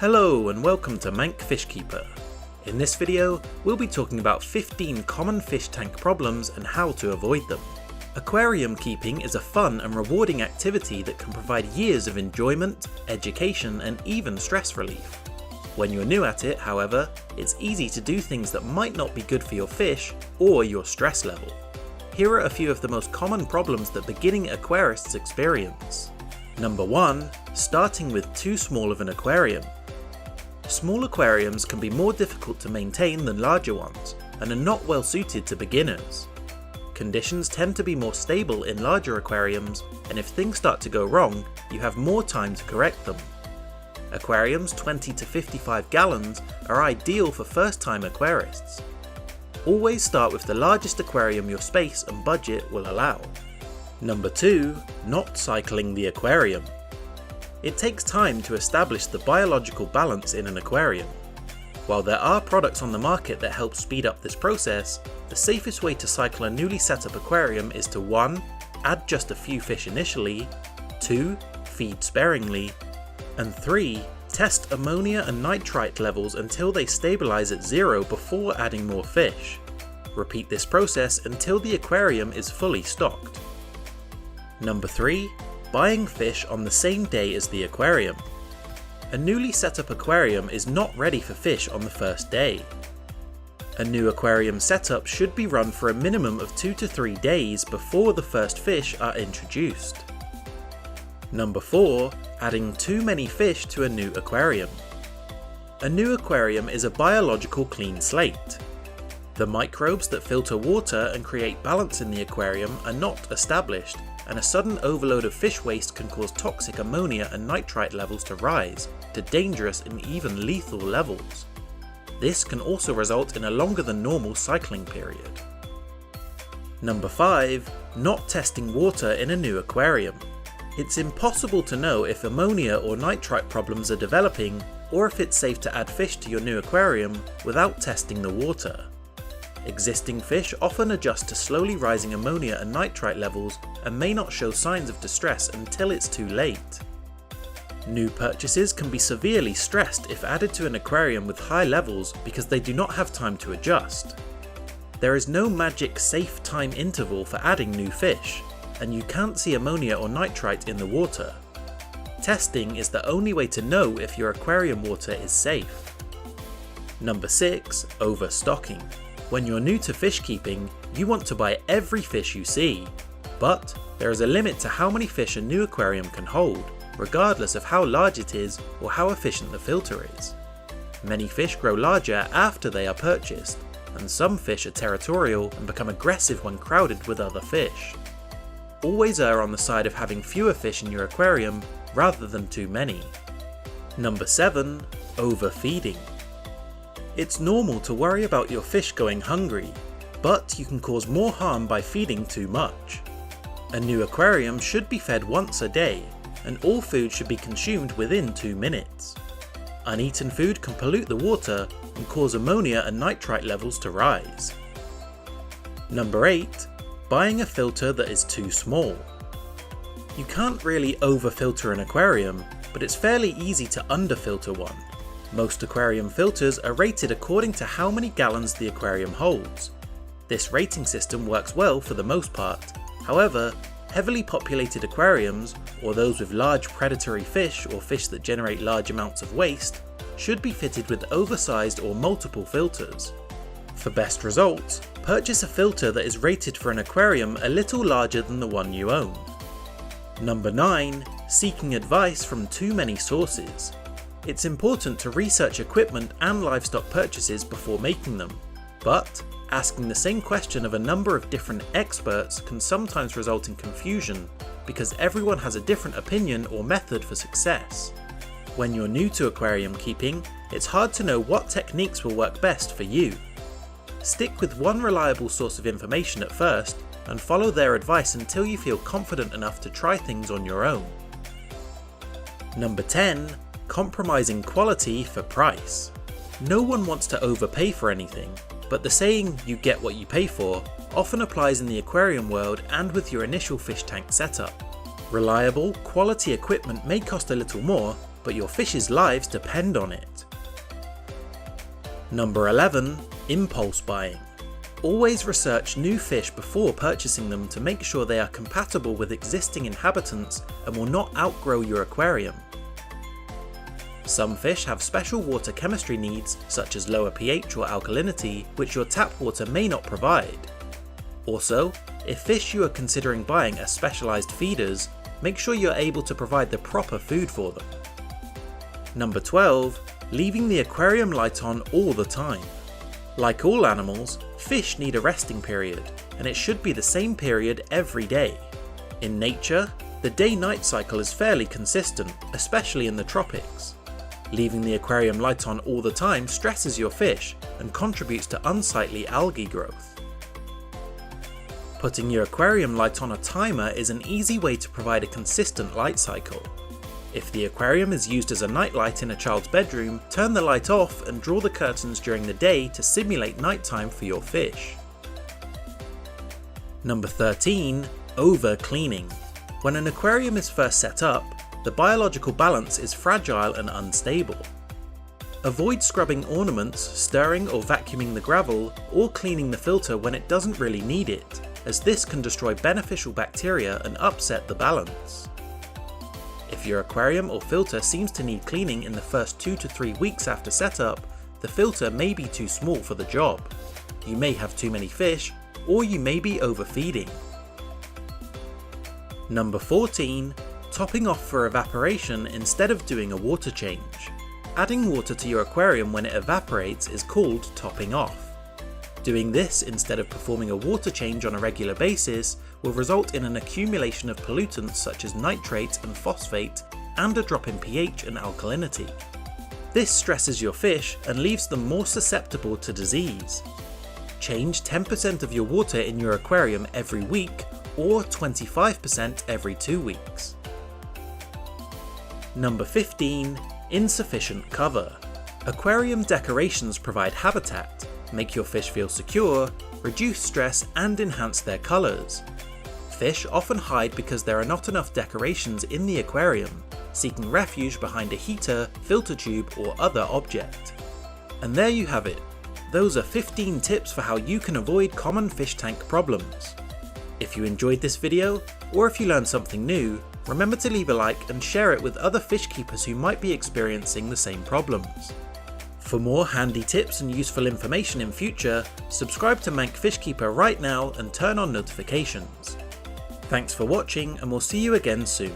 Hello and welcome to Mank Fishkeeper. In this video, we'll be talking about 15 common fish tank problems and how to avoid them. Aquarium keeping is a fun and rewarding activity that can provide years of enjoyment, education, and even stress relief. When you're new at it, however, it's easy to do things that might not be good for your fish or your stress level. Here are a few of the most common problems that beginning aquarists experience. Number 1. Starting with too small of an aquarium. Small aquariums can be more difficult to maintain than larger ones, and are not well suited to beginners. Conditions tend to be more stable in larger aquariums, and if things start to go wrong, you have more time to correct them. Aquariums 20 to 55 gallons are ideal for first-time aquarists. Always start with the largest aquarium your space and budget will allow. Number 2. Not cycling the aquarium. It takes time to establish the biological balance in an aquarium. While there are products on the market that help speed up this process, the safest way to cycle a newly set up aquarium is to 1. Add just a few fish initially, 2. Feed sparingly, and 3. Test ammonia and nitrite levels until they stabilize at 0 before adding more fish. Repeat this process until the aquarium is fully stocked. Number 3. Buying fish on the same day as the aquarium. A newly set up aquarium is not ready for fish on the first day. A new aquarium setup should be run for a minimum of 2 to 3 days before the first fish are introduced. Number 4. Adding too many fish to a new aquarium. A new aquarium is a biological clean slate. The microbes that filter water and create balance in the aquarium are not established, and a sudden overload of fish waste can cause toxic ammonia and nitrite levels to rise to dangerous and even lethal levels. This can also result in a longer than normal cycling period. Number 5. Not testing water in a new aquarium. It's impossible to know if ammonia or nitrite problems are developing, or if it's safe to add fish to your new aquarium without testing the water. Existing fish often adjust to slowly rising ammonia and nitrite levels and may not show signs of distress until it's too late. New purchases can be severely stressed if added to an aquarium with high levels because they do not have time to adjust. There is no magic safe time interval for adding new fish, and you can't see ammonia or nitrite in the water. Testing is the only way to know if your aquarium water is safe. Number 6. Overstocking. When you're new to fish keeping, you want to buy every fish you see, but there is a limit to how many fish a new aquarium can hold, regardless of how large it is or how efficient the filter is. Many fish grow larger after they are purchased, and some fish are territorial and become aggressive when crowded with other fish. Always err on the side of having fewer fish in your aquarium rather than too many. Number 7. Overfeeding. It's normal to worry about your fish going hungry, but you can cause more harm by feeding too much. A new aquarium should be fed once a day, and all food should be consumed within 2 minutes. Uneaten food can pollute the water and cause ammonia and nitrite levels to rise. Number 8. Buying a filter that is too small. You can't really overfilter an aquarium, but it's fairly easy to underfilter one. Most aquarium filters are rated according to how many gallons the aquarium holds. This rating system works well for the most part. However, heavily populated aquariums, or those with large predatory fish or fish that generate large amounts of waste, should be fitted with oversized or multiple filters. For best results, purchase a filter that is rated for an aquarium a little larger than the one you own. Number 9. Seeking advice from too many sources. It's important to research equipment and livestock purchases before making them, but asking the same question of a number of different experts can sometimes result in confusion because everyone has a different opinion or method for success. When you're new to aquarium keeping, it's hard to know what techniques will work best for you. Stick with one reliable source of information at first and follow their advice until you feel confident enough to try things on your own. Number 10. Compromising quality for price. No one wants to overpay for anything, but the saying "you get what you pay for" often applies in the aquarium world and with your initial fish tank setup. Reliable, quality equipment may cost a little more, but your fish's lives depend on it. Number 11. Impulse buying. Always research new fish before purchasing them to make sure they are compatible with existing inhabitants and will not outgrow your aquarium. Some fish have special water chemistry needs, such as lower pH or alkalinity, which your tap water may not provide. Also, if fish you are considering buying are specialised feeders, make sure you are able to provide the proper food for them. Number 12. Leaving the aquarium light on all the time. Like all animals, fish need a resting period, and it should be the same period every day. In nature, the day-night cycle is fairly consistent, especially in the tropics. Leaving the aquarium light on all the time stresses your fish and contributes to unsightly algae growth. Putting your aquarium light on a timer is an easy way to provide a consistent light cycle. If the aquarium is used as a nightlight in a child's bedroom, turn the light off and draw the curtains during the day to simulate nighttime for your fish. Number 13. Over-cleaning. When an aquarium is first set up, the biological balance is fragile and unstable. Avoid scrubbing ornaments, stirring or vacuuming the gravel, or cleaning the filter when it doesn't really need it, as this can destroy beneficial bacteria and upset the balance. If your aquarium or filter seems to need cleaning in the first 2 to 3 weeks after setup, the filter may be too small for the job. You may have too many fish, or you may be overfeeding. Number 14. Topping off for evaporation instead of doing a water change. Adding water to your aquarium when it evaporates is called topping off. Doing this instead of performing a water change on a regular basis will result in an accumulation of pollutants such as nitrate and phosphate and a drop in pH and alkalinity. This stresses your fish and leaves them more susceptible to disease. Change 10% of your water in your aquarium every week or 25% every 2 weeks. Number 15. Insufficient cover. Aquarium decorations provide habitat, make your fish feel secure, reduce stress and enhance their colours. Fish often hide because there are not enough decorations in the aquarium, seeking refuge behind a heater, filter tube or other object. And there you have it. Those are 15 tips for how you can avoid common fish tank problems. If you enjoyed this video, or if you learned something new, remember to leave a like and share it with other fish keepers who might be experiencing the same problems. For more handy tips and useful information in future, subscribe to Mank Fishkeeper right now and turn on notifications. Thanks for watching, and we'll see you again soon.